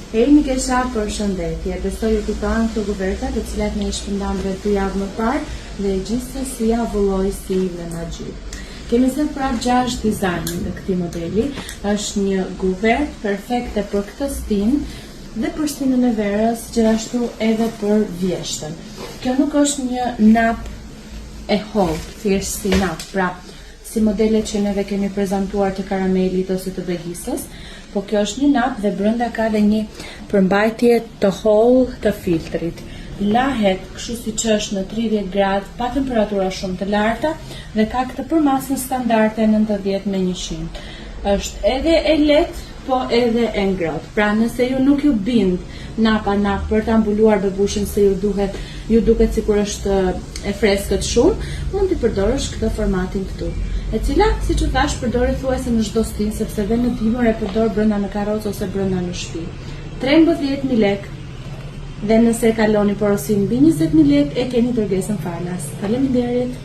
Emi Kesha, përshëndetje. Besoj ju kujtohen këto kuverta të cilat ne i shpërndam rreth 2 javë më parë dhe gjithsesi ja vulloi si menaxhi. Kemi thënë prap 6 dizajne të këtij modeli. Është një kuvert perfekte për këtë stin dhe për stinën e verës, gjithashtu edhe për vjeshtën. Kjo nuk është një nap e hollë, thjesht si nap, pra si modelet që neve kemi prezantuar të karamelit ose të vegisës, po kjo është një nap dhe brenda ka dhe një përmbajtje të hollë të filtrit. Lahet kështu siç është në 30 gradë, pa temperatura shumë të larta dhe ka këtë përmasën standarde 90/100. Është edhe e lehtë, po edhe e ngrohtë. Pra nëse ju nuk ju bind nap për ta mbuluar bebushin se ju duket sikur është e freskët shumë, mund t'i përdorësh këtë formatin këtu, e cila, siç u thash, përdoret thuajse në çdo stin, sepse dhe në dimër e përdor brenda në karrocë ose brenda në shtëpi. 13.000 lekë dhe nëse kaloni porosin mbi 20.000 lekë e keni dërgesën falas. Faleminderit.